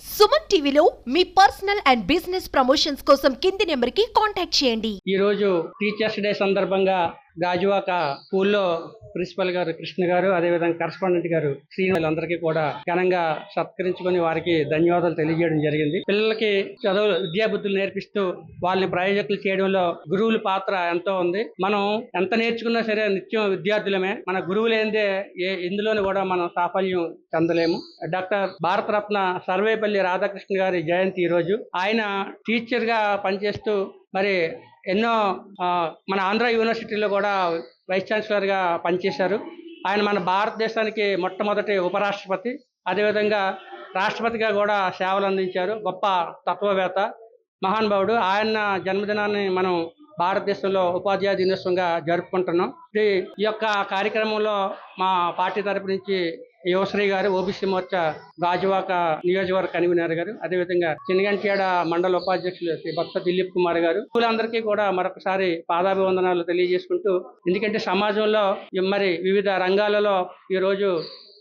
సుమన్ టీవీలో మీ personal and business promotions కోసం కింది నెంబర్కి కాంటాక్ట్ చేయండి. ఈ రోజు టీచర్స్ డే సందర్భంగా గాజువాక స్కూల్లో ప్రిన్సిపల్ గారు కృష్ణ గారు, అదేవిధంగా కరస్పాండెంట్ గారు శ్రీను అందరికీ కూడా ఘనంగా సత్కరించుకొని వారికి ధన్యవాదాలు తెలియజేయడం జరిగింది. పిల్లలకి చదువు విద్యాబుద్ధులు నేర్పిస్తూ వాళ్ళని ప్రయోజకులు చేయడంలో గురువుల పాత్ర ఎంతో ఉంది. మనం ఎంత నేర్చుకున్నా సరే నిత్యం విద్యార్థులమే. మన గురువు లేనిదే ఇందులోని కూడా మనం సాఫల్యం చెందలేము. డాక్టర్ భారతరత్న సర్వేపల్లి రాధాకృష్ణ గారి జయంతి ఈ రోజు. ఆయన టీచర్ గా పనిచేస్తూ మరి ఎన్నో మన ఆంధ్ర యూనివర్సిటీలో కూడా వైస్ ఛాన్సలర్ గా పనిచేశారు. ఆయన మన భారతదేశానికి మొట్టమొదటి ఉపరాష్ట్రపతి, అదేవిధంగా రాష్ట్రపతిగా కూడా సేవలు అందించారు. గొప్ప తత్వవేత్త, మహానుభావుడు. ఆయన జన్మదినాన్ని మనం భారతదేశంలో ఉపాధ్యాయ దినోత్సవంగా జరుపుకుంటున్నాం. ఈ యొక్క కార్యక్రమంలో మా పార్టీ తరపు నుంచి యువశ్రీ గారు, ఓబీసీ మోర్చా గాజువాక నియోజకవర్గ కన్వీనర్ గారు, అదేవిధంగా చిన్నగంట్యాడ మండల ఉపాధ్యక్షులు శ్రీ భక్త దిలీప్ కుమార్ గారు, స్కూలందరికీ కూడా మరొకసారి పాదాభివందనాలు తెలియజేసుకుంటూ, ఎందుకంటే సమాజంలో మరి వివిధ రంగాలలో ఈరోజు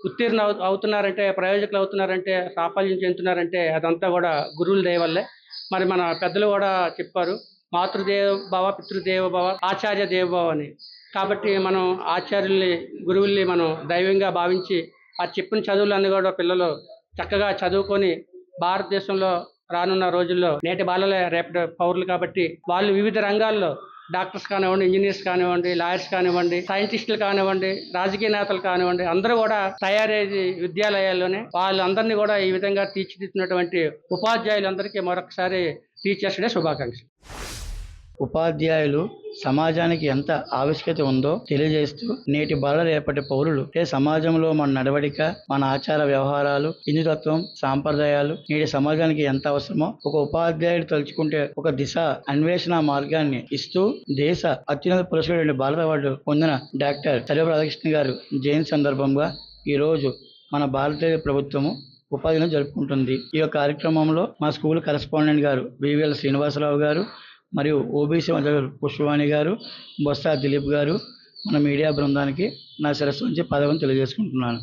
ఉత్తీర్ణ అవుతున్నారంటే, ప్రయోజకులు అవుతున్నారంటే, సాఫల్యం చెందుతున్నారంటే అదంతా కూడా గురువుల దయ వల్లే. మరి మన పెద్దలు కూడా చెప్పారు, మాతృదేవ భవ, పితృదేవ భవ, ఆచార్య దేవభవ అని. కాబట్టి మనం ఆచార్యుల్ని, గురువుల్ని మనం దైవంగా భావించి ఆ చెప్పిన చదువులన్నీ కూడా పిల్లలు చక్కగా చదువుకొని భారతదేశంలో రానున్న రోజుల్లో నేటి బాలలే రేపటి పౌరులు. కాబట్టి వాళ్ళు వివిధ రంగాల్లో డాక్టర్స్ కానివ్వండి, ఇంజనీర్స్ కానివ్వండి, లాయర్స్ కానివ్వండి, సైంటిస్టులు కానివ్వండి, రాజకీయ నేతలు కానివ్వండి, అందరూ కూడా తయారయ్యేది విద్యాలయాల్లోనే. వాళ్ళందరినీ కూడా ఈ విధంగా తీర్చిదిద్దినటువంటి ఉపాధ్యాయులందరికీ మరొకసారి టీచర్స్ డే శుభాకాంక్షలు. ఉపాధ్యాయులు సమాజానికి ఎంత ఆవశ్యకత ఉందో తెలియజేస్తూ, నేటి బాలల రేపటి పౌరులు సమాజంలో మన నడవడిక, మన ఆచార వ్యవహారాలు, హిందుతత్వం, సాంప్రదాయాలు నేటి సమాజానికి ఎంత అవసరమో ఒక ఉపాధ్యాయుడు తలుచుకుంటే ఒక దిశ అన్వేషణ మార్గాన్ని ఇస్తూ దేశ అత్యున్నత పురస్కారం బాలల అవార్డు పొందిన డాక్టర్ సర్వేపల్లి రాధాకృష్ణ గారు జయంతి సందర్భంగా ఈరోజు మన భారతీయ ప్రభుత్వము ఉపాధిని జరుపుకుంటుంది. ఈ యొక్క కార్యక్రమంలో మా స్కూల్ కరెస్పాండెంట్ గారు బివిఎల్ శ్రీనివాసరావు గారు, మరియు ఓబీసీ పుష్పవాణి గారు, బొత్స దిలీప్ గారు, మన మీడియా బృందానికి నా శిరస్సు నుంచి పదవిని తెలియజేసుకుంటున్నాను.